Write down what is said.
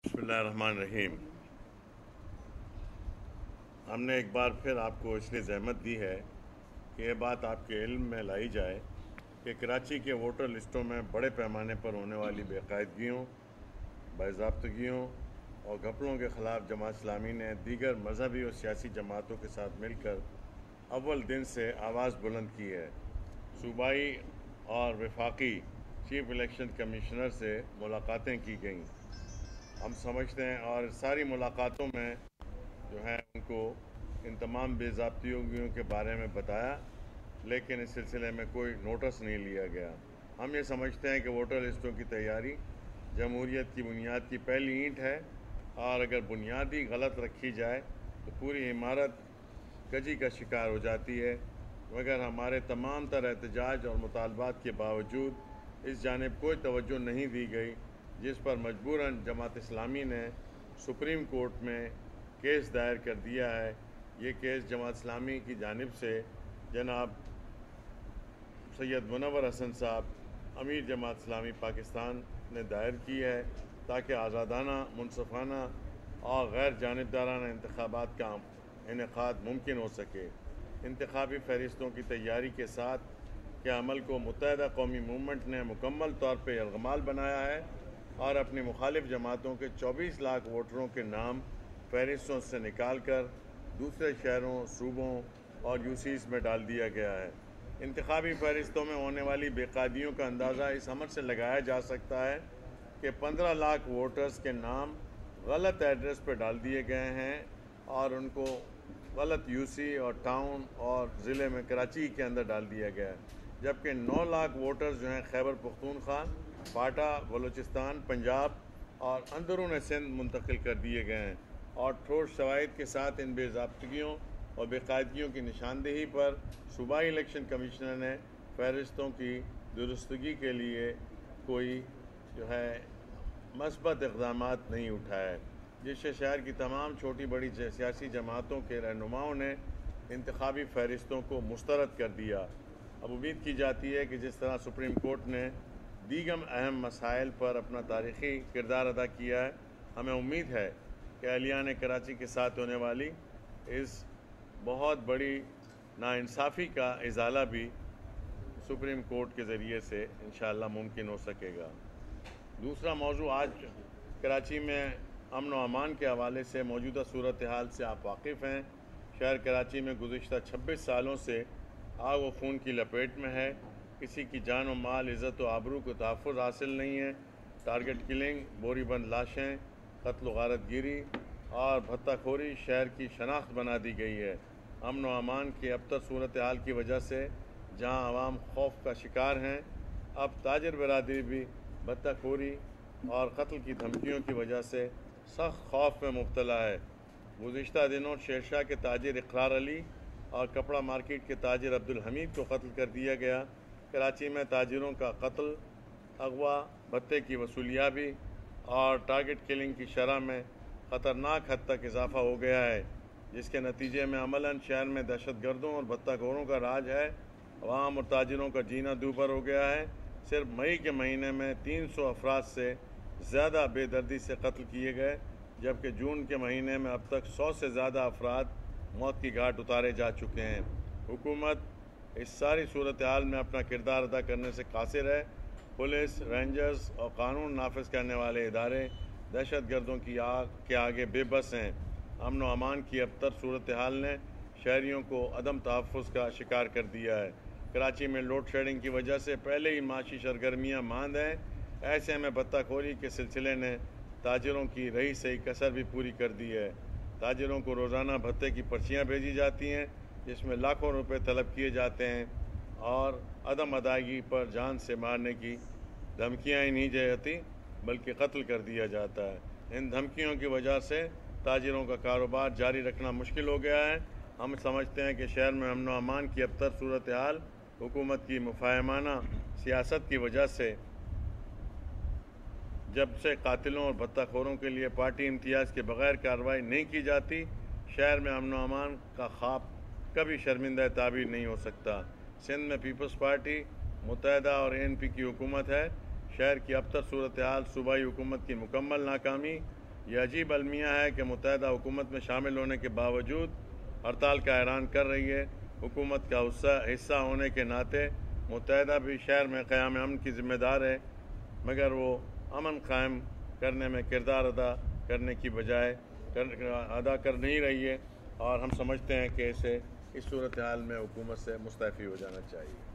بسم اللہ الرحمن الرحیم۔ ہم نے ایک بار پھر آپ کو اس لیے زحمت دی ہے کہ یہ بات آپ کے علم میں لائی جائے کہ کراچی کے ووٹر لسٹوں میں بڑے پیمانے پر ہونے والی بے قاعدگیوں، باضابطگیوں اور گھپلوں کے خلاف جماعت اسلامی نے دیگر مذہبی اور سیاسی جماعتوں کے ساتھ مل کر اول دن سے آواز بلند کی ہے۔ صوبائی اور وفاقی چیف الیکشن کمشنر سے ملاقاتیں کی گئیں۔ ہم سمجھتے ہیں اور ساری ملاقاتوں میں جو ہے ان کو ان تمام بے ضابطگیوں کے بارے میں بتایا، لیکن اس سلسلے میں کوئی نوٹس نہیں لیا گیا۔ ہم یہ سمجھتے ہیں کہ ووٹر لسٹوں کی تیاری جمہوریت کی بنیاد کی پہلی اینٹ ہے، اور اگر بنیاد ہی غلط رکھی جائے تو پوری عمارت کجی کا شکار ہو جاتی ہے۔ مگر ہمارے تمام تر احتجاج اور مطالبات کے باوجود اس جانب کوئی توجہ نہیں دی گئی، جس پر مجبوراً جماعت اسلامی نے سپریم کورٹ میں کیس دائر کر دیا ہے۔ یہ کیس جماعت اسلامی کی جانب سے جناب سید منور حسن صاحب امیر جماعت اسلامی پاکستان نے دائر کی ہے، تاکہ آزادانہ، منصفانہ اور غیر جانبدارانہ انتخابات کا انعقاد ممکن ہو سکے۔ انتخابی فہرستوں کی تیاری کے ساتھ کے عمل کو متحدہ قومی موومنٹ نے مکمل طور پہ یرغمال بنایا ہے، اور اپنی مخالف جماعتوں کے 24 لاکھ ووٹروں کے نام فہرستوں سے نکال کر دوسرے شہروں، صوبوں اور یوسیز میں ڈال دیا گیا ہے۔ انتخابی فہرستوں میں ہونے والی بے قاعدگیوں کا اندازہ اس عمل سے لگایا جا سکتا ہے کہ 15 لاکھ ووٹرز کے نام غلط ایڈریس پہ ڈال دیے گئے ہیں، اور ان کو غلط یوسی اور ٹاؤن اور ضلع میں کراچی کے اندر ڈال دیا گیا ہے، جبکہ 9 لاکھ ووٹرز جو ہیں خیبر پختونخوا، پاٹا، بلوچستان، پنجاب اور اندرون سندھ منتقل کر دیے گئے ہیں۔ اور ٹھوس شواہد کے ساتھ ان بے ضابطگیوں اور بے قاعدگیوں کی نشاندہی پر صوبائی الیکشن کمشنر نے فہرستوں کی درستگی کے لیے کوئی جو ہے مثبت اقدامات نہیں اٹھائے، جس سے شہر کی تمام چھوٹی بڑی سیاسی جماعتوں کے رہنماؤں نے انتخابی فہرستوں کو مسترد کر دیا۔ اب امید کی جاتی ہے کہ جس طرح سپریم کورٹ نے دیگر اہم مسائل پر اپنا تاریخی کردار ادا کیا ہے، ہمیں امید ہے کہ اہلیان کراچی کے ساتھ ہونے والی اس بہت بڑی ناانصافی کا ازالہ بھی سپریم کورٹ کے ذریعے سے انشاءاللہ ممکن ہو سکے گا۔ دوسرا موضوع، آج کراچی میں امن و امان کے حوالے سے موجودہ صورتحال سے آپ واقف ہیں۔ شہر کراچی میں گزشتہ 26 سالوں سے آگ و خون کی لپیٹ میں ہے۔ کسی کی جان و مال، عزت و آبرو کو تحفظ حاصل نہیں ہے۔ ٹارگٹ کلنگ، بوری بند لاشیں، قتل و غارت گیری اور بھتہ خوری شہر کی شناخت بنا دی گئی ہے۔ امن و امان کی ابتر صورتحال کی وجہ سے جہاں عوام خوف کا شکار ہیں، اب تاجر برادری بھی بھتہ خوری اور قتل کی دھمکیوں کی وجہ سے سخت خوف میں مبتلا ہے۔ گزشتہ دنوں شیرشاہ کے تاجر اقرار علی اور کپڑا مارکیٹ کے تاجر عبدالحمید کو قتل کر دیا گیا۔ کراچی میں تاجروں کا قتل، اغوا، بھتے کی وصولیابی اور ٹارگٹ کلنگ کی شرح میں خطرناک حد تک اضافہ ہو گیا ہے، جس کے نتیجے میں عملاً شہر میں دہشت گردوں اور بھتہ خوروں کا راج ہے۔ عوام اور تاجروں کا جینا دوبھر ہو گیا ہے۔ صرف مئی کے مہینے میں 300 افراد سے زیادہ بے دردی سے قتل کیے گئے، جبکہ جون کے مہینے میں اب تک 100 سے زیادہ افراد موت کی گھاٹ اتارے جا چکے ہیں۔ حکومت اس ساری صورتحال میں اپنا کردار ادا کرنے سے قاصر ہے۔ پولیس، رینجرز اور قانون نافذ کرنے والے ادارے دہشت گردوں کی آگ کے آگے بے بس ہیں۔ امن و امان کی ابتر صورتحال نے شہریوں کو عدم تحفظ کا شکار کر دیا ہے۔ کراچی میں لوڈ شیڈنگ کی وجہ سے پہلے ہی معاشی سرگرمیاں ماند ہیں۔ ایسے میں بھتہ خوری کے سلسلے نے تاجروں کی رہی سہی کسر بھی پوری کر دی ہے۔ تاجروں کو روزانہ بھتے کی پرچیاں بھیجی جاتی ہیں، جس میں لاکھوں روپے طلب کیے جاتے ہیں، اور عدم ادائیگی پر جان سے مارنے کی دھمکیاں ہی نہیں جاتی بلکہ قتل کر دیا جاتا ہے۔ ان دھمکیوں کی وجہ سے تاجروں کا کاروبار جاری رکھنا مشکل ہو گیا ہے۔ ہم سمجھتے ہیں کہ شہر میں امن و امان کی ابتر صورتحال حکومت کی مفاہمانہ سیاست کی وجہ سے، جب سے قاتلوں اور بھتہ خوروں کے لیے پارٹی امتیاز کے بغیر کارروائی نہیں کی جاتی، شہر میں امن و امان کا خواب کبھی شرمندہ تعبیر نہیں ہو سکتا۔ سندھ میں پیپلز پارٹی، متحدہ اور ANP کی حکومت ہے۔ شہر کی ابتر صورتحال، صوبائی حکومت کی مکمل ناکامی یہ عجیب المیہ ہے کہ متحدہ حکومت میں شامل ہونے کے باوجود ہڑتال کا اعلان کر رہی ہے۔ حکومت کا حصہ ہونے کے ناطے متحدہ بھی شہر میں قیام امن کی ذمہ دار ہے، مگر وہ امن قائم کرنے میں کردار ادا کرنے کی بجائے ادا کر نہیں رہی ہے، اور ہم سمجھتے ہیں کہ اسے اس صورتحال میں حکومت سے مستعفی ہو جانا چاہیے۔